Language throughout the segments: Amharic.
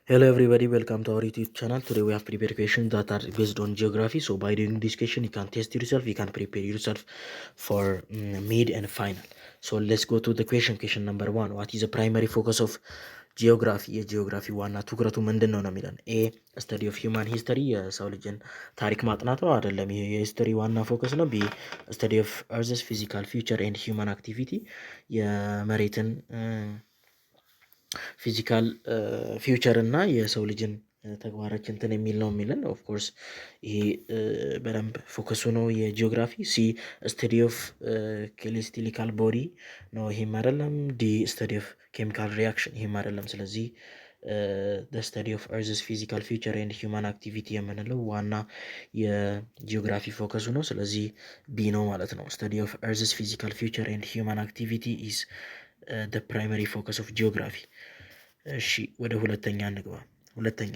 Hello everybody, welcome to our YouTube channel. Today we have prepared questions that are based on geography. So by doing this question, you can test yourself, you can prepare yourself for mid and final. So let's go to the question. Question number one. What is the primary focus of geography? የጂኦግራፊ ዋና ትኩረቱ ምንድን ነው ነው የሚለን? ኤ ስተዲ ኦፍ ሂውማን ሂስተሪ የሰው ልጅን ታሪክ ማጥናት ነው አይደለም። ይሄ የሂስተሪ ዋና ፎከስ ነው። ቢ ስተዲ ኦፍ እርዝስ ፊዚካል ፊውቸር ኤንድ ሂውማን አክቲቪቲ የመሬትን ፊዚካል ፊውቸር እና የሰው ልጅን ተግባራች እንትን የሚል ነው የሚለን። ኦፍኮርስ ይሄ በደንብ ፎከሱ ነው የጂኦግራፊ። ሲ ስተዲ ኦፍ ኬሌስቲሊካል ቦዲ ነው፣ ይሄም አይደለም። ዲ ስተዲ ኦፍ ኬሚካል ሪያክሽን፣ ይሄም አይደለም። ስለዚህ ስተዲ ኦፍ እርዝስ ፊዚካል ፊውቸር ኤንድ ሂውማን አክቲቪቲ የምንለው ዋና የጂኦግራፊ ፎከሱ ነው። ስለዚህ ቢ ነው ማለት ነው። ስተዲ ኦፍ እርዝስ ፊዚካል ፊውቸር ኤንድ ሂውማን አክቲቪቲ ኢዝ ፕራይመሪ ፎከስ ኦፍ ጂኦግራፊ። እሺ ወደ ሁለተኛ እንግባ። ሁለተኛ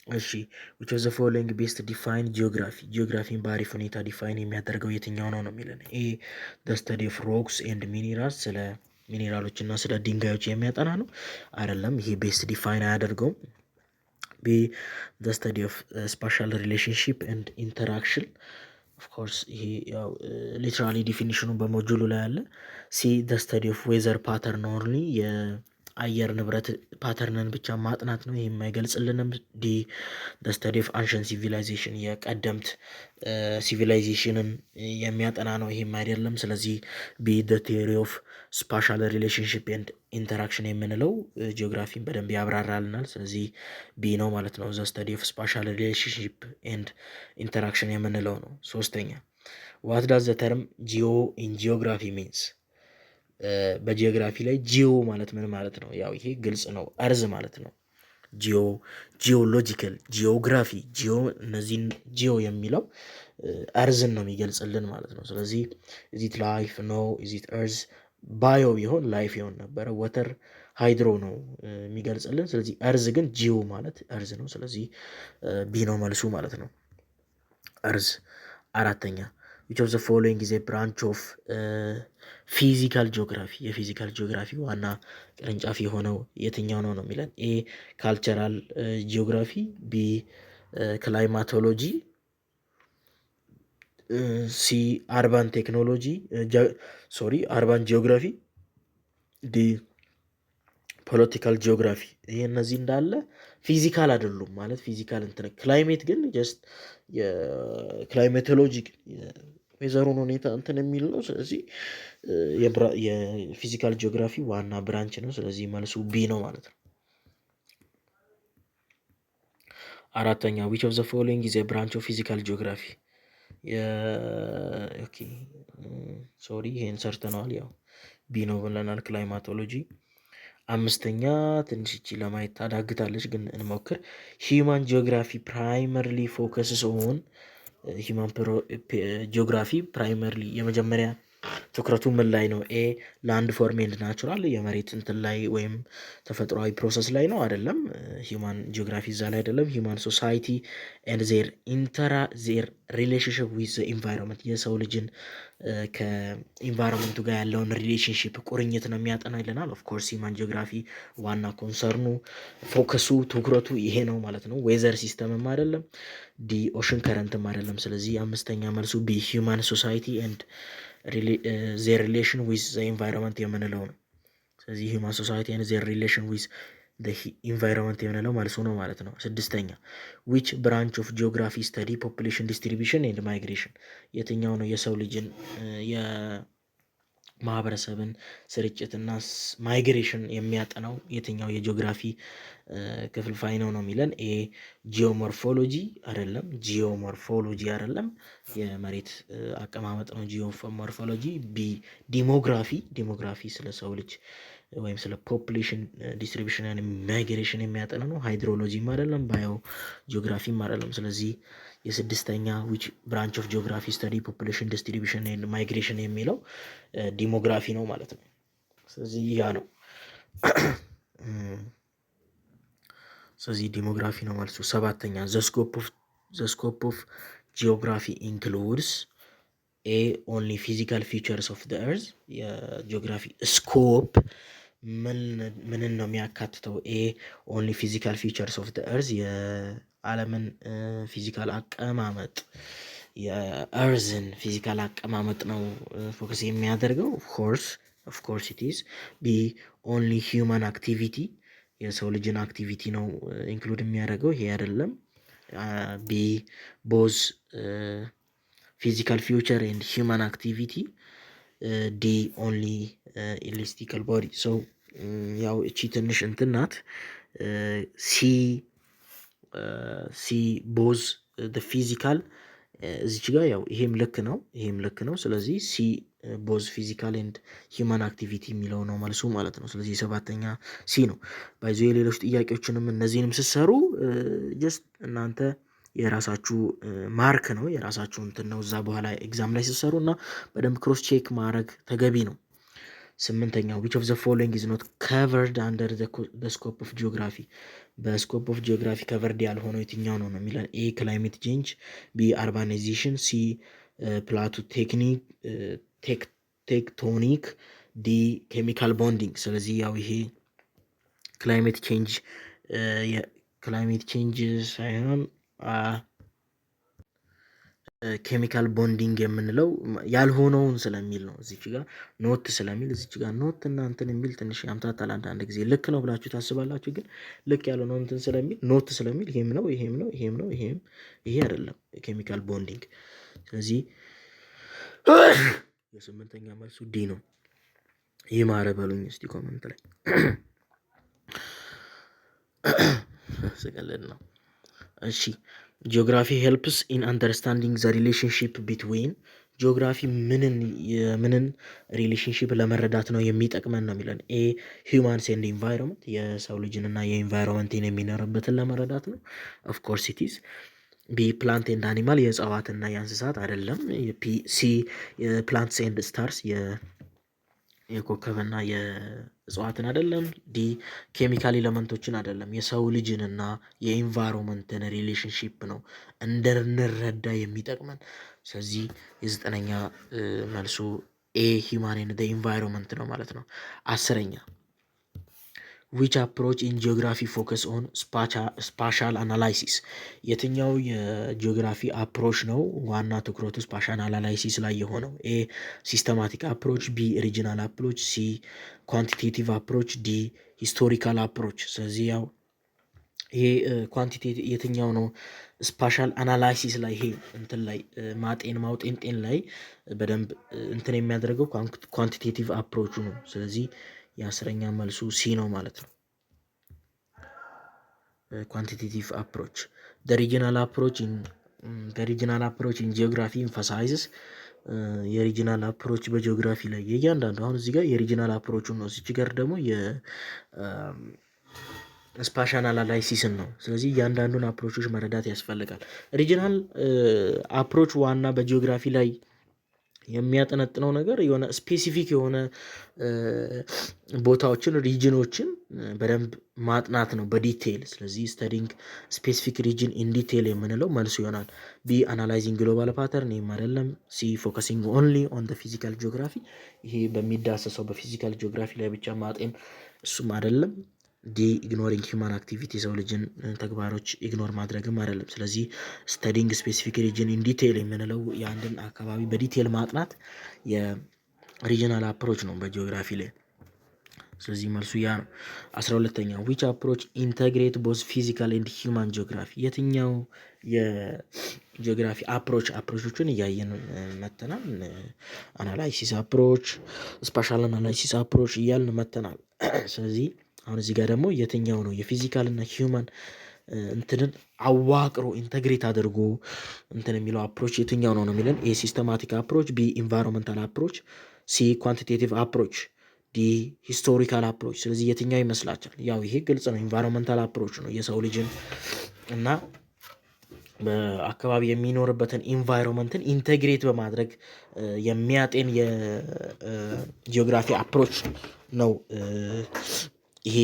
እሺ which of the following best define geography ጂኦግራፊን በአሪፍ ሁኔታ ዲፋይን የሚያደርገው የትኛው ነው ነው የሚለን። ኤ the study of rocks and minerals ስለ ሚኔራሎች እና ስለ ድንጋዮች የሚያጠና ነው አይደለም። ይሄ ቤስት ዲፋይን አያደርገውም። ቢ the study of spatial relationship and interaction ኦፍኮርስ ይሄ ያው ሊትራሊ ዲፊኒሽኑ በሞጁሉ ላይ አለ። ሲ the study of weather pattern only የአየር ንብረት ፓተርንን ብቻ ማጥናት ነው፣ ይሄም አይገልጽልንም። ዲ the study of ancient civilization የቀደምት ሲቪላይዜሽንን የሚያጠና ነው፣ ይሄም አይደለም። ስለዚህ ቢ the theory of spatial relationship and interaction የምንለው ጂኦግራፊን በደንብ ያብራራልናል። ስለዚህ ቢ ነው ማለት ነው። the study of spatial relationship and interaction የምንለው ነው። ሶስተኛ what does the term geo in geography means በጂኦግራፊ ላይ ጂኦ ማለት ምን ማለት ነው? ያው ይሄ ግልጽ ነው፣ እርዝ ማለት ነው። ጂኦ ጂኦሎጂካል፣ ጂኦግራፊ፣ ጂኦ እነዚህን ጂኦ የሚለው እርዝን ነው የሚገልጽልን ማለት ነው። ስለዚህ ኢዚት ላይፍ ነው፣ ኢዚት እርዝ፣ ባዮ ቢሆን ላይፍ ይሆን ነበረ። ወተር ሃይድሮ ነው የሚገልጽልን። ስለዚህ እርዝ ግን ጂኦ ማለት እርዝ ነው። ስለዚህ ቢ ነው መልሱ ማለት ነው፣ እርዝ። አራተኛ which of the following is a branch of ፊዚካል ጂኦግራፊ የፊዚካል ጂኦግራፊ ዋና ቅርንጫፍ የሆነው የትኛው ነው ነው የሚለን። ኤ ካልቸራል ጂኦግራፊ፣ ቢ ክላይማቶሎጂ፣ ሲ አርባን ቴክኖሎጂ አርባን ጂኦግራፊ፣ ዲ ፖለቲካል ጂኦግራፊ። ይሄ እነዚህ እንዳለ ፊዚካል አይደሉም ማለት ፊዚካል እንትን። ክላይሜት ግን ጀስት የክላይሜቶሎጂ ዌዘሩን ሁኔታ እንትን የሚል ነው። ስለዚህ የፊዚካል ጂኦግራፊ ዋና ብራንች ነው። ስለዚህ መልሱ ቢ ነው ማለት ነው። አራተኛ which of the following is a branch of physical geography ኦኬ ሶሪ ይሄን ሰርተነዋል፣ ያው ቢ ነው ብለናል፣ ክላይማቶሎጂ። አምስተኛ ትንሽ እቺ ለማየት ታዳግታለች፣ ግን እንሞክር። ሂዩማን ጂኦግራፊ ፕራይመርሊ ፎከስስ ኦን ሂዩማን ጂኦግራፊ ፕራይመርሊ የመጀመሪያ ትኩረቱ ምን ላይ ነው? ኤ ላንድ ፎርም ኤንድ ናቹራል የመሬት እንትን ላይ ወይም ተፈጥሯዊ ፕሮሰስ ላይ ነው አይደለም። ሂውማን ጂኦግራፊ እዛ ላይ አይደለም። ሂውማን ሶሳይቲ ኤንድ ዜር ሪሌሽንሽፕ ዊዝ ኢንቫይሮንመንት የሰው ልጅን ከኢንቫይሮንመንቱ ጋር ያለውን ሪሌሽንሽፕ ቁርኝት ነው የሚያጠና ይለናል። ኦፍኮርስ ሂውማን ጂኦግራፊ ዋና ኮንሰርኑ ፎከሱ ትኩረቱ ይሄ ነው ማለት ነው። ዌዘር ሲስተምም አይደለም፣ ዲ ኦሽን ከረንትም አይደለም። ስለዚህ አምስተኛ መልሱ ቢ ሂውማን ሶሳይቲ ኤንድ ዜር ሪሌሽን ዊዝ ኢንቫይሮንመንት የምንለው ነው። ስለዚህ ሂውማን ሶሳይቲ ኤንድ ዜር ሪሌሽን ዊዝ ኢንቫይሮንመንት የምንለው መልሱ ነው ማለት ነው። ስድስተኛ ዊች ብራንች ኦፍ ጂኦግራፊ ስተዲ ፖፑሌሽን ዲስትሪቢሽን ኤንድ ማይግሬሽን የትኛው ነው የሰው ልጅን የማህበረሰብን ስርጭትና ማይግሬሽን የሚያጠናው የትኛው የጂኦግራፊ ክፍልፋይ ነው ነው የሚለን። ኤ ጂኦሞርፎሎጂ አይደለም፣ ጂኦሞርፎሎጂ አይደለም፣ የመሬት አቀማመጥ ነው ጂኦሞርፎሎጂ። ቢ ዲሞግራፊ ስለ ሰው ልጅ ወይም ስለ ፖፑሌሽን ዲስትሪቢሽን ማይግሬሽን የሚያጠና ነው። ሃይድሮሎጂም አይደለም፣ ባዮ ጂኦግራፊም አይደለም። ስለዚህ የስድስተኛ ዊች ብራንች ኦፍ ጂኦግራፊ ስተዲ ፖፑሌሽን ዲስትሪቢሽን ኤንድ ማይግሬሽን የሚለው ዲሞግራፊ ነው ማለት ነው። ስለዚህ ያ ነው። ስለዚህ ዲሞግራፊ ነው መልሱ። ሰባተኛ ዘ ስኮፕ ኦፍ ጂኦግራፊ ኢንክሉድስ ኤ ኦንሊ ፊዚካል ፊቸርስ ኦፍ ዘ ኤርዝ የጂኦግራፊ ስኮፕ ምንን ነው የሚያካትተው? ኤ ኦንሊ ፊዚካል ፊቸርስ ኦፍ ኤርዝ የዓለምን ፊዚካል አቀማመጥ የእርዝን ፊዚካል አቀማመጥ ነው ፎከስ የሚያደርገው። ኦፍኮርስ ኢት ኢዝ። ቢ ኦንሊ ሂውማን አክቲቪቲ የሰው ልጅን አክቲቪቲ ነው ኢንክሉድ የሚያደርገው፣ ይሄ አይደለም። ቢ ቦዝ ፊዚካል ፊውቸር ኤንድ ሂውማን አክቲቪቲ። ዲ ኦንሊ ኢሊስቲካል ቦዲ። ሰው ያው እቺ ትንሽ እንትን ናት። ሲ ቦዝ ፊዚካል እዚች ጋር ያው ይሄም ልክ ነው። ስለዚህ ሲ ቦዝ ፊዚካል ኤንድ ሂውማን አክቲቪቲ የሚለው ነው መልሱ ማለት ነው። ስለዚህ ሰባተኛ ሲ ነው። ባይዞ የሌሎች ጥያቄዎችንም እነዚህንም ስትሰሩ ጀስት እናንተ የራሳችሁ ማርክ ነው የራሳችሁ እንትን ነው እዛ በኋላ ኤግዛም ላይ ስትሰሩ እና በደንብ ክሮስ ቼክ ማድረግ ተገቢ ነው። ስምንተኛው which of the following is not covered under the scope of geography በስኮፕ ኦፍ ጂኦግራፊ ከቨርድ ያልሆነው የትኛው ነው የሚለን? ኤ ክላይሜት ቼንጅ፣ ቢ አርባናይዜሽን፣ ሲ ፕላቶ ቴክቶኒክ፣ ዲ ኬሚካል ቦንዲንግ። ስለዚህ ያው ይሄ ክላይሜት ቼንጅ ሳይሆን ኬሚካል ቦንዲንግ የምንለው ያልሆነውን ስለሚል ነው። እዚች ጋር ኖት ስለሚል እዚች ጋር ኖት እና እንትን የሚል ትንሽ ያምታታል አንዳንድ ጊዜ። ልክ ነው ብላችሁ ታስባላችሁ፣ ግን ልክ ያልሆነው እንትን ስለሚል ኖት ስለሚል ይሄ አይደለም ኬሚካል ቦንዲንግ። ስለዚህ የስምንተኛ መልሱ ዲ ነው። ይህ ማረ በሉኝ እስቲ ኮመንት ላይ። ስቀልድ ነው። እሺ ጂኦግራፊ ሄልፕስ ኢን አንደርስታንዲንግ ዘ ሪሌሽንሺፕ ቢትዊን ጂኦግራፊ ምንን ሪሌሽንሺፕ ለመረዳት ነው የሚጠቅመን ነው የሚለን? ኤ ሂውማንስ ኤንድ ኢንቫይሮንመንት የሰው ልጅንና የኢንቫይሮንመንትን የሚኖርበትን ለመረዳት ነው። ኦፍኮርስ ኢት ኢዝ። ቢ ፕላንት ኤንድ አኒማል የእጽዋትና የእንስሳት አይደለም። ሲ ፕላንትስ ኤንድ ስታርስ የኮከብና የእጽዋትን አይደለም። ዲ ኬሚካል ኤለመንቶችን አይደለም። የሰው ልጅንና የኢንቫይሮንመንትን ሪሌሽንሺፕ ነው እንድንረዳ የሚጠቅመን። ስለዚህ የዘጠነኛ መልሱ ኤ ሂውማን ኤንድ ኢንቫይሮንመንት ነው ማለት ነው። አስረኛ ዊች አፕሮች ኢን ጂኦግራፊ ፎከስ ኦን ስፓሻል አናላይሲስ የትኛው የጂኦግራፊ አፕሮች ነው ዋና ትኩረቱ ስፓሻል አናላይሲስ ላይ የሆነው? ኤ ሲስተማቲክ አፕሮች፣ ቢ ሪጂናል አፕሮች፣ ሲ ኳንቲቴቲቭ አፕሮች፣ ዲ ሂስቶሪካል አፕሮች። ስለዚህ ያው ይሄ ኳንቲቴቲቭ የትኛው ነው ስፓሻል አናላይሲስ ላይ ይሄ እንትን ላይ ማውጤን ላይ በደንብ እንትን የሚያደርገው ኳንቲቴቲቭ አፕሮቹ ነው። ስለዚህ የአስረኛ መልሱ ሲ ነው ማለት ነው። ኳንቲቴቲቭ አፕሮች ሪጂናል አፕሮች ኢን ጂኦግራፊ ኢንፋሳይዝስ የሪጂናል አፕሮች በጂኦግራፊ ላይ የእያንዳንዱ አሁን እዚህ ጋር የሪጂናል አፕሮቹን ነው፣ እዚህ ጋር ደግሞ የስፓሻል አናላይሲስን ነው። ስለዚህ እያንዳንዱን አፕሮቾች መረዳት ያስፈልጋል። ሪጂናል አፕሮች ዋና በጂኦግራፊ ላይ የሚያጠነጥነው ነገር የሆነ ስፔሲፊክ የሆነ ቦታዎችን ሪጅኖችን በደንብ ማጥናት ነው በዲቴይል። ስለዚህ ስተዲንግ ስፔሲፊክ ሪጅን ኢን ዲቴይል የምንለው መልሱ ይሆናል። ቢ አናላይዚንግ ግሎባል ፓተርን ይህም አይደለም። ሲ ፎከሲንግ ኦንሊ ኦን ፊዚካል ጂኦግራፊ ይሄ በሚዳሰሰው በፊዚካል ጂኦግራፊ ላይ ብቻ ማጤን እሱም አይደለም። ዲ ኢግኖሪንግ ሂውማን አክቲቪቲ የሰው ልጅን ተግባሮች ኢግኖር ማድረግም አይደለም። ስለዚህ ስተዲንግ ስፔሲፊክ ሪጅን ኢን ዲቴይል የምንለው የአንድን አካባቢ በዲቴይል ማጥናት የሪጅናል አፕሮች ነው በጂኦግራፊ ላይ። ስለዚህ መልሱ ያ ነው። 12ኛ ዊች አፕሮች ኢንተግሬት ቦዝ ፊዚካል ኤንድ ሂውማን ጂኦግራፊ የትኛው የጂኦግራፊ አፕሮቾችን እያየን መተናል። አናላይሲስ አፕሮች፣ ስፓሻል አናላይሲስ አፕሮች እያልን መተናል። ስለዚህ አሁን እዚህ ጋር ደግሞ የትኛው ነው የፊዚካል እና ሂውማን እንትንን አዋቅሮ ኢንተግሬት አድርጎ እንትን የሚለው አፕሮች የትኛው ነው የሚለን? ኤ ሲስተማቲክ አፕሮች፣ ቢ ኢንቫይሮንመንታል አፕሮች፣ ሲ ኳንቲቴቲቭ አፕሮች፣ ዲ ሂስቶሪካል አፕሮች። ስለዚህ የትኛው ይመስላችኋል? ያው ይሄ ግልጽ ነው፣ ኢንቫይሮንመንታል አፕሮች ነው። የሰው ልጅን እና በአካባቢ የሚኖርበትን ኢንቫይሮንመንትን ኢንቴግሬት በማድረግ የሚያጤን የጂኦግራፊ አፕሮች ነው ይሄ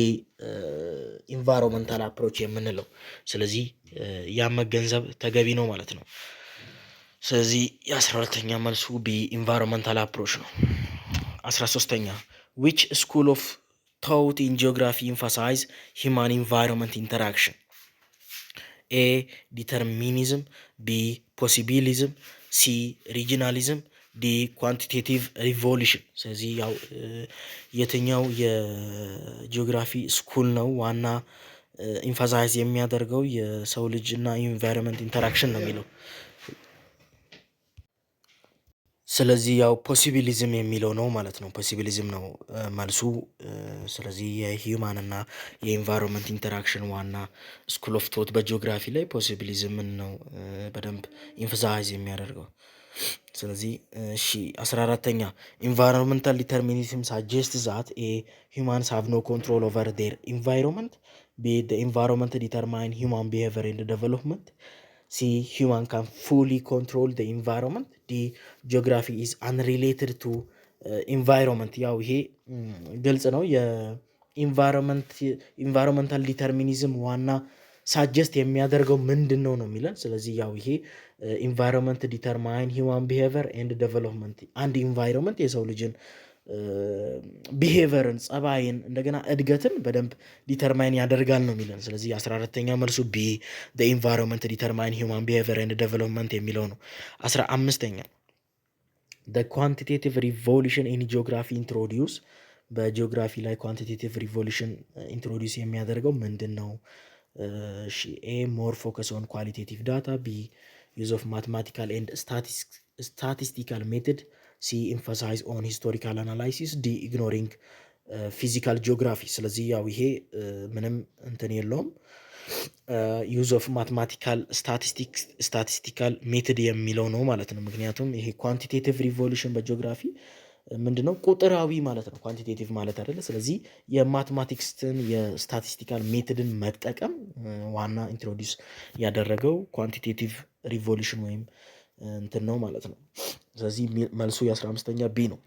ኢንቫይሮንመንታል አፕሮች የምንለው። ስለዚህ ያ መገንዘብ ተገቢ ነው ማለት ነው። ስለዚህ የ12ኛ መልሱ ቢ ኢንቫይሮንመንታል አፕሮች ነው። 13ኛ ዊች ስኩል ኦፍ taught in geography emphasize human environment interaction? A. determinism, B. possibilism, C. regionalism, ዲ ኳንቲቴቲቭ ሪቮሉሽን። ስለዚህ ያው የትኛው የጂኦግራፊ ስኩል ነው ዋና ኢንፋሳይዝ የሚያደርገው የሰው ልጅ እና ኢንቫይሮንመንት ኢንተራክሽን ነው የሚለው። ስለዚህ ያው ፖሲቢሊዝም የሚለው ነው ማለት ነው። ፖሲቢሊዝም ነው መልሱ። ስለዚህ የሂዩማን እና የኢንቫይሮንመንት ኢንተራክሽን ዋና ስኩል ኦፍ ቶት በጂኦግራፊ ላይ ፖሲቢሊዝምን ነው በደንብ ኢንፋሳይዝ የሚያደርገው። ስለዚህ እሺ 14ኛ ኢንቫይሮንመንታል ዲተርሚኒዝም ሳጀስት ዛት ኤ ሂውማንስ ሃቭ ኖ ኮንትሮል ኦቨር ዴር ኢንቫይሮንመንት፣ ቢ ዘ ኢንቫይሮንመንት ዲተርማይን ሂውማን ቢሄቪየር ኤንድ ዴቨሎፕመንት፣ ሲ ሂውማን ካን ፉሊ ኮንትሮል ዘ ኢንቫይሮንመንት፣ ዲ ጂኦግራፊ ኢዝ አንሪሌትድ ቱ ኢንቫይሮንመንት። ያው ይሄ ግልጽ ነው። የኢንቫይሮንመንታል ዲተርሚኒዝም ዋና ሳጀስት የሚያደርገው ምንድን ነው የሚለን። ስለዚህ ያው ይሄ ኢንቫይሮንመንት ዲተርማይን ሂውማን ቢሄቪየር ኤንድ ዴቨሎፕመንት፣ አንድ ኢንቫይሮንመንት የሰው ልጅን ቢሄቪየርን ጸባይን እንደገና እድገትን በደንብ ዲተርማይን ያደርጋል ነው የሚለን። ስለዚህ 14ኛ መልሱ ቢ ዘ ኢንቫይሮንመንት ዲተርማይን ሂውማን ቢሄቪየር ኤንድ ዴቨሎፕመንት የሚለው ነው። 15ኛ the quantitative revolution in geography introduce፣ በጂኦግራፊ ላይ ኳንቲቴቲቭ ሪቮሉሽን ኢንትሮዲውስ የሚያደርገው ምንድን ነው? ኤ ሞር ፎከስ ኦን ኳሊቴቲቭ ዳታ፣ ቢ ዩዝ ኦፍ ማትማቲካል ኤንድ ስታቲስቲካል ሜትድ፣ ሲ ኤምፋሳይዝ ኦን ሂስቶሪካል አናላይሲስ፣ ዲ ኢግኖሪንግ ፊዚካል ጂኦግራፊ። ስለዚህ ያው ይሄ ምንም እንትን የለውም ዩዝ ኦፍ ማትማቲካል ስታቲስቲካል ሜትድ የሚለው ነው ማለት ነው። ምክንያቱም ይሄ ኳንቲቴቲቭ ሪቮሉሽን በጂኦግራፊ ምንድነው? ቁጥራዊ ማለት ነው፣ ኳንቲቴቲቭ ማለት አይደለ። ስለዚህ የማትማቲክስን የስታቲስቲካል ሜትድን መጠቀም ዋና ኢንትሮዲውስ ያደረገው ኳንቲቴቲቭ ሪቮሉሽን ወይም እንትን ነው ማለት ነው። ስለዚህ መልሱ የ15ኛ ቢ ነው።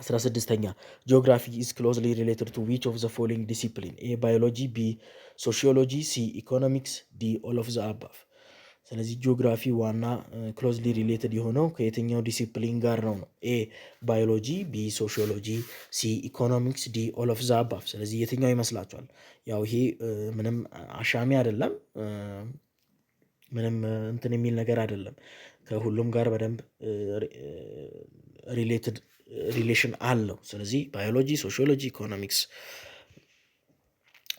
16ኛ ጂኦግራፊ ኢዝ ክሎዝሊ ሪሌትድ ቱ ዊች ኦፍ ዘ ፎሎዊንግ ዲሲፕሊን? ኤ ባዮሎጂ፣ ቢ ሶሺዮሎጂ፣ ሲ ኢኮኖሚክስ፣ ዲ ኦል ኦፍ ዘ አባቭ። ስለዚህ ጂኦግራፊ ዋና ክሎዝሊ ሪሌትድ የሆነው ከየትኛው ዲሲፕሊን ጋር ነው? ኤ ባዮሎጂ፣ ቢ ሶሺዮሎጂ፣ ሲ ኢኮኖሚክስ፣ ዲ ኦል ኦፍ ዘ አባቭ። ስለዚህ የትኛው ይመስላችኋል? ያው ይሄ ምንም አሻሚ አይደለም፣ ምንም እንትን የሚል ነገር አይደለም። ከሁሉም ጋር በደንብ ሪሌሽን አለው። ስለዚህ ባዮሎጂ፣ ሶሺዮሎጂ፣ ኢኮኖሚክስ።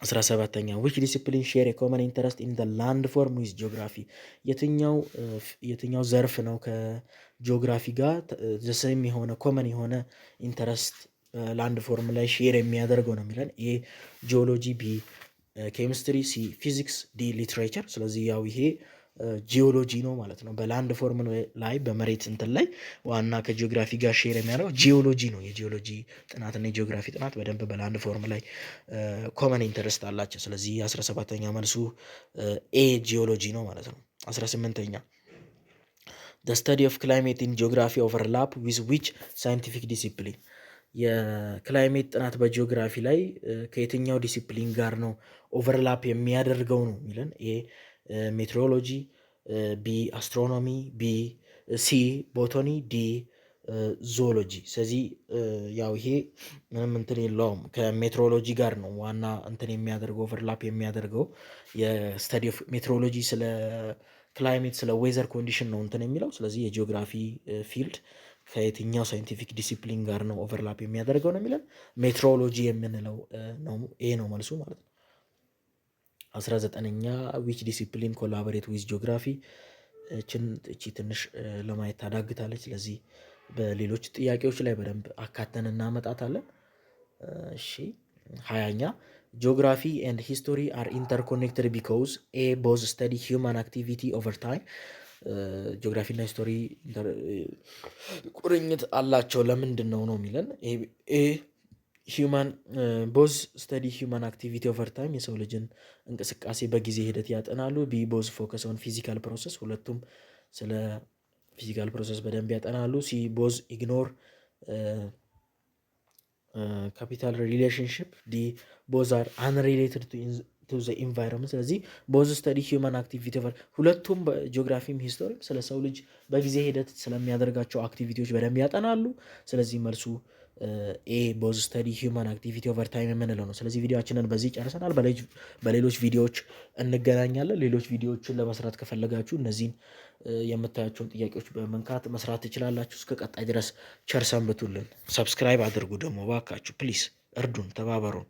17ኛ ዊች ዲሲፕሊን ሼር ኮመን ኢንተረስት ኢን ላንድ ፎርም ዊዝ ጂኦግራፊ? የትኛው ዘርፍ ነው ከጂኦግራፊ ጋር ዘሰም የሆነ ኮመን የሆነ ኢንተረስት ላንድ ፎርም ላይ ሼር የሚያደርገው ነው የሚለን። ኤ ጂኦሎጂ፣ ቢ ኬሚስትሪ፣ ሲ ፊዚክስ፣ ዲ ሊትሬቸር። ስለዚህ ያው ይሄ ጂኦሎጂ ነው ማለት ነው። በላንድ ፎርም ላይ በመሬት እንትን ላይ ዋና ከጂኦግራፊ ጋር ሼር የሚያደርገው ጂኦሎጂ ነው። የጂኦሎጂ ጥናትና የጂኦግራፊ ጥናት በደንብ በላንድ ፎርም ላይ ኮመን ኢንተረስት አላቸው። ስለዚህ 17ኛ መልሱ ኤ ጂኦሎጂ ነው ማለት ነው። 18ኛ the study of climate in geography overlap with which scientific discipline? የክላይሜት ጥናት በጂኦግራፊ ላይ ከየትኛው ዲሲፕሊን ጋር ነው ኦቨርላፕ የሚያደርገው ነው የሚለን። ኤ ሜትሮሎጂ፣ ቢ አስትሮኖሚ፣ ቢ ሲ ቦቶኒ፣ ዲ ዞሎጂ። ስለዚህ ያው ይሄ ምንም እንትን የለውም ከሜትሮሎጂ ጋር ነው ዋና እንትን የሚያደርገው ኦቨርላፕ የሚያደርገው። የስተዲ ኦፍ ሜትሮሎጂ ስለ ክላይሜት ስለ ዌዘር ኮንዲሽን ነው እንትን የሚለው። ስለዚህ የጂኦግራፊ ፊልድ ከየትኛው ሳይንቲፊክ ዲሲፕሊን ጋር ነው ኦቨርላፕ የሚያደርገው ነው የሚለን። ሜትሮሎጂ የምንለው ነው። ኤ ነው መልሱ ማለት ነው። 19ኛ ዊች ዲሲፕሊን ኮላቦሬት ዊዝ ጂኦግራፊ? እቺ ትንሽ ለማየት ታዳግታለች። ስለዚህ በሌሎች ጥያቄዎች ላይ በደንብ አካተን እናመጣታለን። እሺ 20ኛ ጂኦግራፊ ኤንድ ሂስቶሪ አር ኢንተርኮኔክትድ ቢኮዝ ኤ ቦዝ ስተዲ ሂውማን አክቲቪቲ ኦቨር ታይም። ጂኦግራፊ እና ሂስቶሪ ቁርኝት አላቸው። ለምንድን ነው የሚለን? ኤ ሂውማን ቦዝ ስተዲ ሂውማን አክቲቪቲ ኦቨር ታይም፣ የሰው ልጅን እንቅስቃሴ በጊዜ ሂደት ያጠናሉ። ቢ ቦዝ ፎከስ ኦን ፊዚካል ፕሮሰስ፣ ሁለቱም ስለ ፊዚካል ፕሮሰስ በደንብ ያጠናሉ። ሲ ቦዝ ኢግኖር ካፒታል ሪሌሽንሽፕ፣ ዲ ቦዝ አር አንሪሌትድ ቱ ዘ ኢንቫይሮንመንት። ስለዚህ ቦዝ ስተዲ ሂውማን አክቲቪቲ ኦቨር፣ ሁለቱም በጂኦግራፊም ሂስቶሪም ስለ ሰው ልጅ በጊዜ ሂደት ስለሚያደርጋቸው አክቲቪቲዎች በደንብ ያጠናሉ። ስለዚህ መልሱ ኤ ቦዝ ስተዲ ሂውማን አክቲቪቲ ኦቨር ታይም የምንለው ነው። ስለዚህ ቪዲዮችንን በዚህ ጨርሰናል። በሌሎች ቪዲዮዎች እንገናኛለን። ሌሎች ቪዲዮዎችን ለመስራት ከፈለጋችሁ እነዚህን የምታያቸውን ጥያቄዎች በመንካት መስራት ትችላላችሁ። እስከ ቀጣይ ድረስ ቸር ሰንብቱልን። ሰብስክራይብ አድርጉ ደግሞ ባካችሁ ፕሊስ፣ እርዱን፣ ተባበሩን።